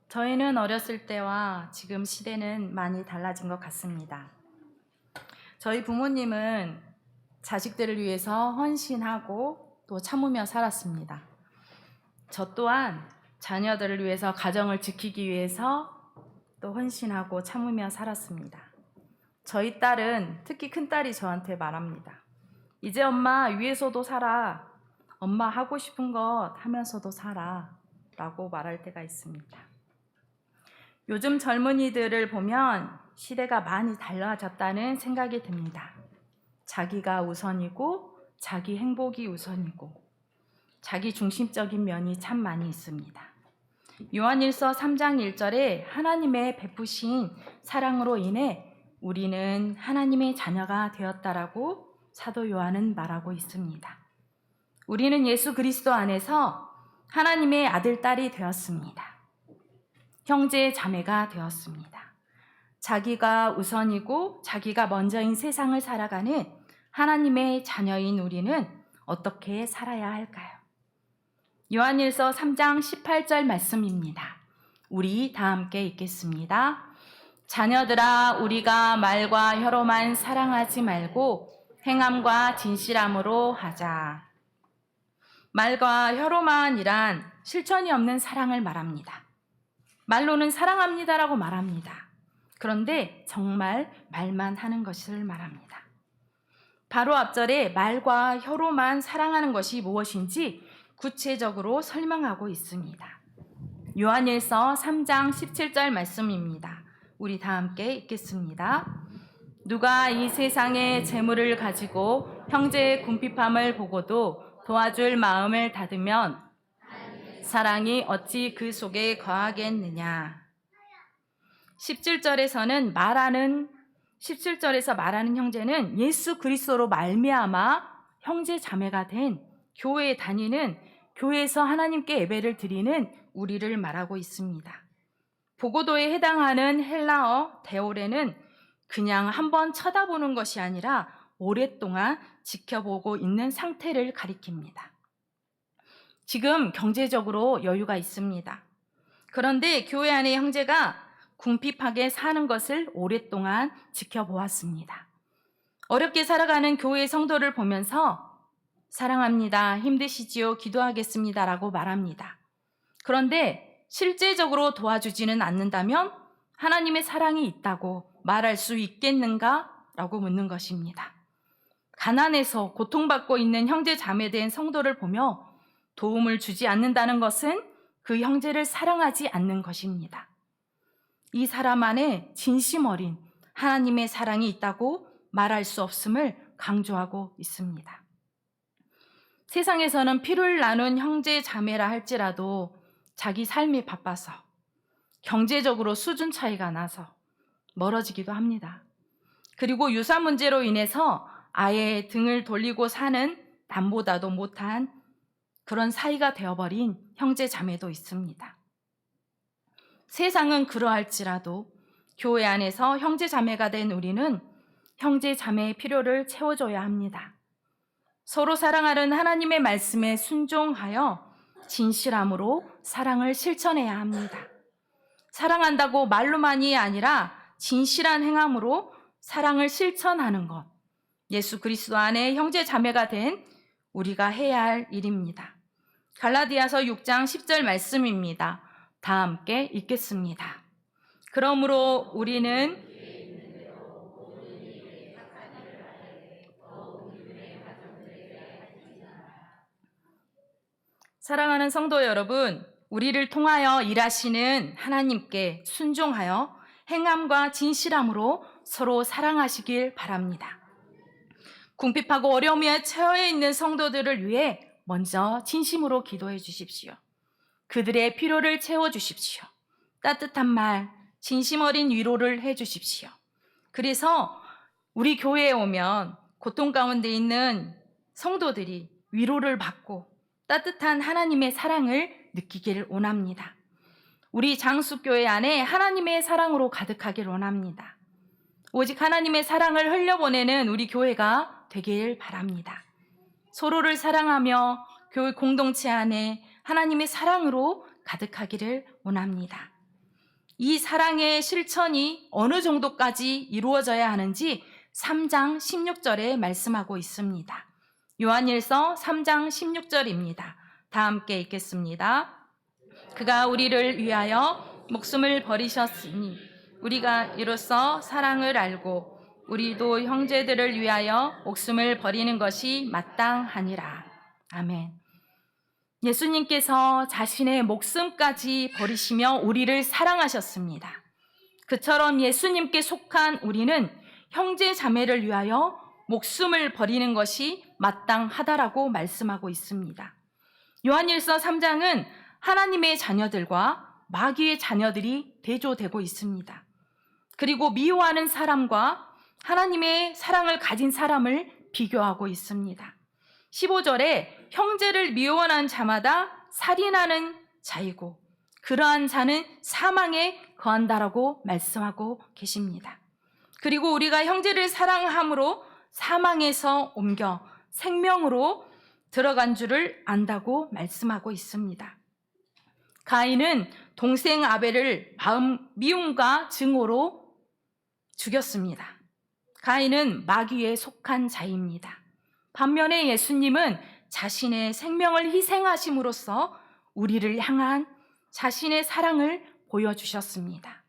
저희는 어렸을 때와 지금 시대는 많이 달라진 것 같습니다. 저희 부모님은 자식들을 위해서 헌신하고 또 참으며 살았습니다. 저 또한 자녀들을 위해서 가정을 지키기 위해서 또 헌신하고 참으며 살았습니다. 저희 딸은 특히 큰딸이 저한테 말합니다. 이제 엄마 위해서도 살아. 엄마 하고 싶은 것 하면서도 살아. 라고 말할 때가 있습니다. 요즘 젊은이들을 보면 시대가 많이 달라졌다는 생각이 듭니다. 자기가 우선이고 자기 행복이 우선이고 자기 중심적인 면이 참 많이 있습니다. 요한일서 3장 1절에 하나님의 베푸신 사랑으로 인해 우리는 하나님의 자녀가 되었다라고 사도 요한은 말하고 있습니다. 우리는 예수 그리스도 안에서 하나님의 아들, 딸이 되었습니다. 형제, 자매가 되었습니다. 자기가 우선이고 자기가 먼저인 세상을 살아가는 하나님의 자녀인 우리는 어떻게 살아야 할까요? 요한일서 3장 18절 말씀입니다. 우리 다 함께 읽겠습니다. 자녀들아, 우리가 말과 혀로만 사랑하지 말고 행함과 진실함으로 하자. 말과 혀로만이란 실천이 없는 사랑을 말합니다. 말로는 사랑합니다라고 말합니다. 그런데 정말 말만 하는 것을 말합니다. 바로 앞절에 말과 혀로만 사랑하는 것이 무엇인지 구체적으로 설명하고 있습니다. 요한일서 3장 17절 말씀입니다. 우리 다 함께 읽겠습니다. 누가 이 세상의 재물을 가지고 형제의 궁핍함을 보고도 도와줄 마음을 닫으면 사랑이 어찌 그 속에 거하겠느냐. 17절에서 말하는 형제는 예수 그리스도로 말미암아 형제 자매가 된 교회에 다니는, 교회에서 하나님께 예배를 드리는 우리를 말하고 있습니다. 보고도에 해당하는 헬라어 데오레는 그냥 한번 쳐다보는 것이 아니라 오랫동안 지켜보고 있는 상태를 가리킵니다. 지금 경제적으로 여유가 있습니다. 그런데 교회 안의 형제가 궁핍하게 사는 것을 오랫동안 지켜보았습니다. 어렵게 살아가는 교회의 성도를 보면서 사랑합니다, 힘드시지요, 기도하겠습니다 라고 말합니다. 그런데 실제적으로 도와주지는 않는다면 하나님의 사랑이 있다고 말할 수 있겠는가? 라고 묻는 것입니다. 가난해서 고통받고 있는 형제 자매된 성도를 보며 도움을 주지 않는다는 것은 그 형제를 사랑하지 않는 것입니다. 이 사람 안에 진심 어린 하나님의 사랑이 있다고 말할 수 없음을 강조하고 있습니다. 세상에서는 피를 나눈 형제 자매라 할지라도 자기 삶이 바빠서 경제적으로 수준 차이가 나서 멀어지기도 합니다. 그리고 유산 문제로 인해서 아예 등을 돌리고 사는 남보다도 못한 그런 사이가 되어버린 형제 자매도 있습니다. 세상은 그러할지라도 교회 안에서 형제 자매가 된 우리는 형제 자매의 필요를 채워줘야 합니다. 서로 사랑하는 하나님의 말씀에 순종하여 진실함으로 사랑을 실천해야 합니다. 사랑한다고 말로만이 아니라 진실한 행함으로 사랑을 실천하는 것, 예수 그리스도 안에 형제 자매가 된 우리가 해야 할 일입니다. 갈라디아서 6장 10절 말씀입니다. 다 함께 읽겠습니다. 그러므로 우리는 사랑하는 성도 여러분, 우리를 통하여 일하시는 하나님께 순종하여 행함과 진실함으로 서로 사랑하시길 바랍니다. 궁핍하고 어려움에 처해 있는 성도들을 위해 먼저 진심으로 기도해 주십시오. 그들의 필요를 채워주십시오. 따뜻한 말, 진심 어린 위로를 해 주십시오. 그래서 우리 교회에 오면 고통 가운데 있는 성도들이 위로를 받고 따뜻한 하나님의 사랑을 느끼기를 원합니다. 우리 장수교회 안에 하나님의 사랑으로 가득하길 원합니다. 오직 하나님의 사랑을 흘려보내는 우리 교회가 되길 바랍니다. 서로를 사랑하며 교회 공동체 안에 하나님의 사랑으로 가득하기를 원합니다. 이 사랑의 실천이 어느 정도까지 이루어져야 하는지 3장 16절에 말씀하고 있습니다. 요한일서 3장 16절입니다. 다 함께 읽겠습니다. 그가 우리를 위하여 목숨을 버리셨으니 우리가 이로써 사랑을 알고 우리도 형제들을 위하여 목숨을 버리는 것이 마땅하니라. 아멘. 예수님께서 자신의 목숨까지 버리시며 우리를 사랑하셨습니다. 그처럼 예수님께 속한 우리는 형제 자매를 위하여 목숨을 버리는 것이 마땅하다라고 말씀하고 있습니다. 요한일서 3장은 하나님의 자녀들과 마귀의 자녀들이 대조되고 있습니다. 그리고 미워하는 사람과 하나님의 사랑을 가진 사람을 비교하고 있습니다. 15절에 형제를 미워하는 자마다 살인하는 자이고 그러한 자는 사망에 거한다라고 말씀하고 계십니다. 그리고 우리가 형제를 사랑함으로 사망에서 옮겨 생명으로 들어간 줄을 안다고 말씀하고 있습니다. 가인은 동생 아벨을 미움과 증오로 죽였습니다. 가인은 마귀에 속한 자입니다. 반면에 예수님은 자신의 생명을 희생하심으로써 우리를 향한 자신의 사랑을 보여주셨습니다.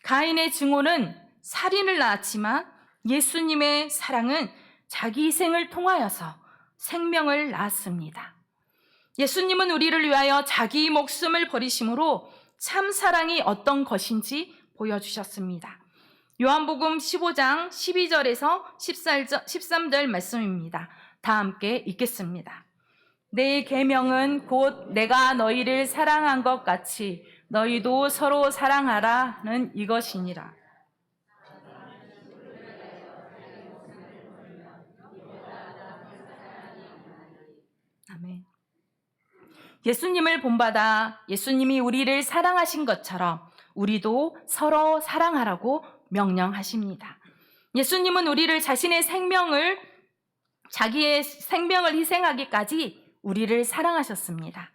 가인의 증오는 살인을 낳았지만 예수님의 사랑은 자기 희생을 통하여서 생명을 낳았습니다. 예수님은 우리를 위하여 자기 목숨을 버리심으로 참 사랑이 어떤 것인지 보여주셨습니다. 요한복음 15장 12절에서 13절 말씀입니다. 다 함께 읽겠습니다. 내 계명은 곧 내가 너희를 사랑한 것 같이 너희도 서로 사랑하라는 이것이니라. 아멘. 예수님을 본받아 예수님이 우리를 사랑하신 것처럼 우리도 서로 사랑하라고 명령하십니다. 예수님은 우리를 자기의 생명을 희생하기까지 우리를 사랑하셨습니다.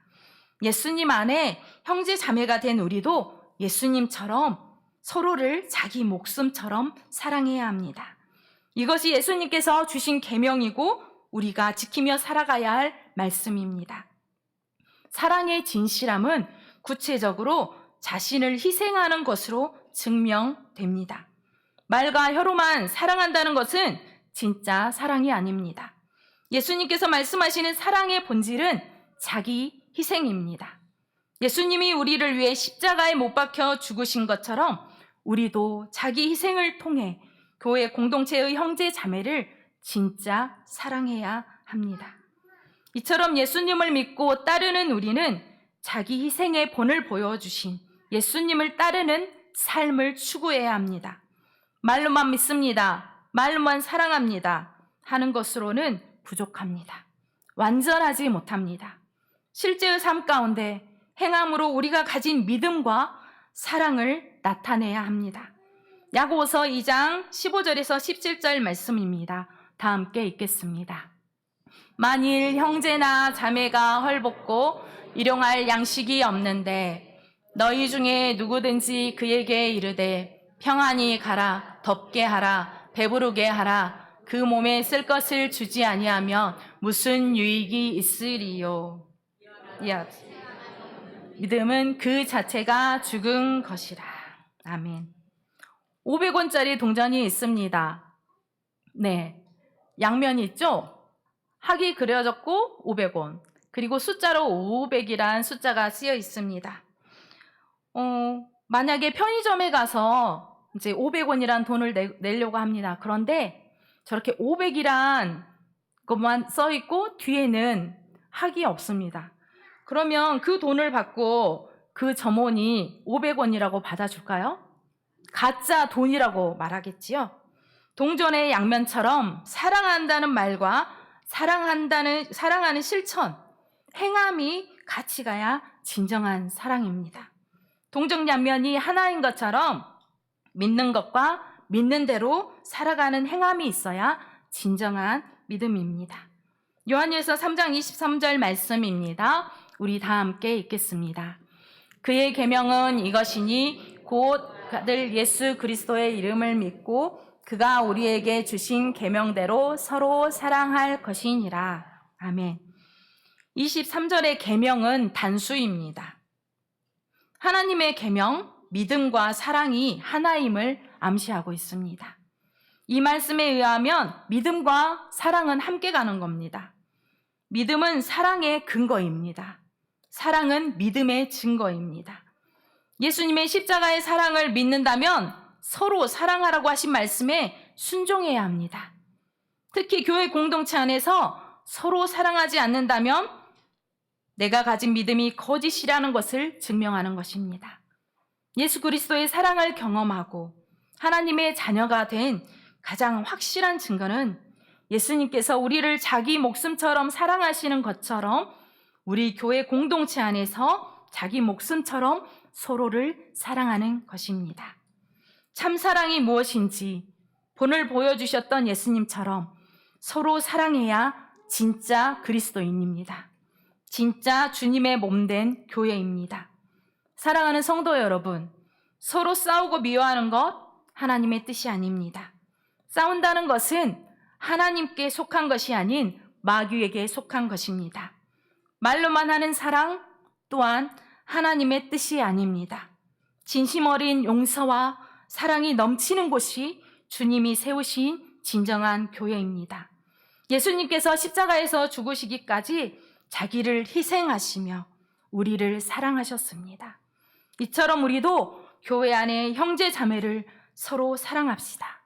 예수님 안에 형제 자매가 된 우리도 예수님처럼 서로를 자기 목숨처럼 사랑해야 합니다. 이것이 예수님께서 주신 계명이고 우리가 지키며 살아가야 할 말씀입니다. 사랑의 진실함은 구체적으로 자신을 희생하는 것으로 증명됩니다. 말과 혀로만 사랑한다는 것은 진짜 사랑이 아닙니다. 예수님께서 말씀하시는 사랑의 본질은 자기 희생입니다. 예수님이 우리를 위해 십자가에 못 박혀 죽으신 것처럼 우리도 자기 희생을 통해 교회 공동체의 형제 자매를 진짜 사랑해야 합니다. 이처럼 예수님을 믿고 따르는 우리는 자기 희생의 본을 보여주신 예수님을 따르는 삶을 추구해야 합니다. 말로만 믿습니다. 말로만 사랑합니다. 하는 것으로는 부족합니다. 완전하지 못합니다. 실제의 삶 가운데 행함으로 우리가 가진 믿음과 사랑을 나타내야 합니다. 야고보서 2장 15절에서 17절 말씀입니다. 다 함께 읽겠습니다. 만일 형제나 자매가 헐벗고 일용할 양식이 없는데 너희 중에 누구든지 그에게 이르되 평안히 가라, 덥게 하라, 배부르게 하라, 그 몸에 쓸 것을 주지 아니하면 무슨 유익이 있으리요. 믿음은 그 자체가 죽은 것이라. 아멘. 500원짜리 동전이 있습니다. 네, 양면이 있죠? 학이 그려졌고 500원, 그리고 숫자로 500이란 숫자가 쓰여 있습니다. 만약에 편의점에 가서 이제 500원이란 돈을 내려고 합니다. 그런데 저렇게 500이란 것만 써 있고 뒤에는 학이 없습니다. 그러면 그 돈을 받고 그 점원이 500원이라고 받아줄까요? 가짜 돈이라고 말하겠지요. 동전의 양면처럼 사랑한다는 말과 사랑하는 실천, 행함이 같이 가야 진정한 사랑입니다. 동전 양면이 하나인 것처럼 믿는 것과 믿는 대로 살아가는 행함이 있어야 진정한 믿음입니다. 요한일서 3장 23절 말씀입니다. 우리 다 함께 읽겠습니다. 그의 계명은 이것이니 곧 아들 예수 그리스도의 이름을 믿고 그가 우리에게 주신 계명대로 서로 사랑할 것이니라. 아멘. 23절의 계명은 단수입니다. 하나님의 계명, 믿음과 사랑이 하나임을 암시하고 있습니다. 이 말씀에 의하면 믿음과 사랑은 함께 가는 겁니다. 믿음은 사랑의 근거입니다. 사랑은 믿음의 증거입니다. 예수님의 십자가의 사랑을 믿는다면 서로 사랑하라고 하신 말씀에 순종해야 합니다. 특히 교회 공동체 안에서 서로 사랑하지 않는다면 내가 가진 믿음이 거짓이라는 것을 증명하는 것입니다. 예수 그리스도의 사랑을 경험하고 하나님의 자녀가 된 가장 확실한 증거는 예수님께서 우리를 자기 목숨처럼 사랑하시는 것처럼 우리 교회 공동체 안에서 자기 목숨처럼 서로를 사랑하는 것입니다. 참 사랑이 무엇인지 본을 보여주셨던 예수님처럼 서로 사랑해야 진짜 그리스도인입니다. 진짜 주님의 몸된 교회입니다. 사랑하는 성도 여러분, 서로 싸우고 미워하는 것 하나님의 뜻이 아닙니다. 싸운다는 것은 하나님께 속한 것이 아닌 마귀에게 속한 것입니다. 말로만 하는 사랑 또한 하나님의 뜻이 아닙니다. 진심 어린 용서와 사랑이 넘치는 곳이 주님이 세우신 진정한 교회입니다. 예수님께서 십자가에서 죽으시기까지 자기를 희생하시며 우리를 사랑하셨습니다. 이처럼 우리도 교회 안에 형제 자매를 서로 사랑합시다.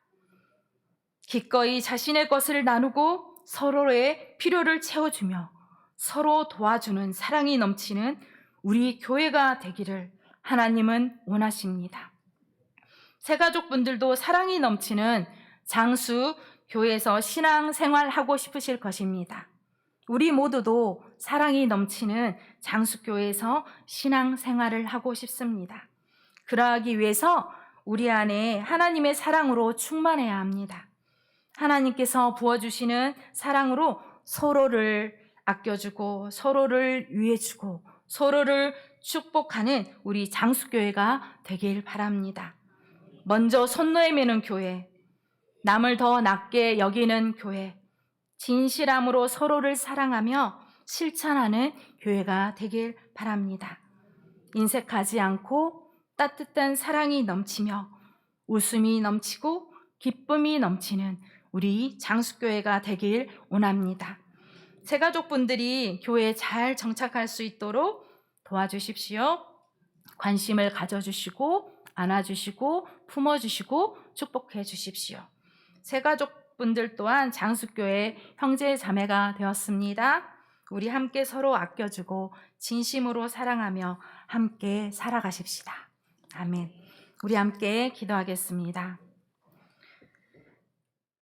기꺼이 자신의 것을 나누고 서로의 필요를 채워주며 서로 도와주는 사랑이 넘치는 우리 교회가 되기를 하나님은 원하십니다. 새가족분들도 사랑이 넘치는 장수 교회에서 신앙생활하고 싶으실 것입니다. 우리 모두도 사랑이 넘치는 장수교회에서 신앙생활을 하고 싶습니다. 그러하기 위해서 우리 안에 하나님의 사랑으로 충만해야 합니다. 하나님께서 부어주시는 사랑으로 서로를 아껴주고 서로를 위해주고 서로를 축복하는 우리 장수교회가 되길 바랍니다. 먼저 손 내미는 교회, 남을 더 낮게 여기는 교회, 진실함으로 서로를 사랑하며 실천하는 교회가 되길 바랍니다. 인색하지 않고 따뜻한 사랑이 넘치며 웃음이 넘치고 기쁨이 넘치는 우리 장수교회가 되길 원합니다. 새가족분들이 교회에 잘 정착할 수 있도록 도와주십시오. 관심을 가져주시고 안아주시고 품어주시고 축복해 주십시오. 새가족분들 또한 장수교회 형제 자매가 되었습니다. 우리 함께 서로 아껴주고 진심으로 사랑하며 함께 살아가십시다. 아멘. 우리 함께 기도하겠습니다.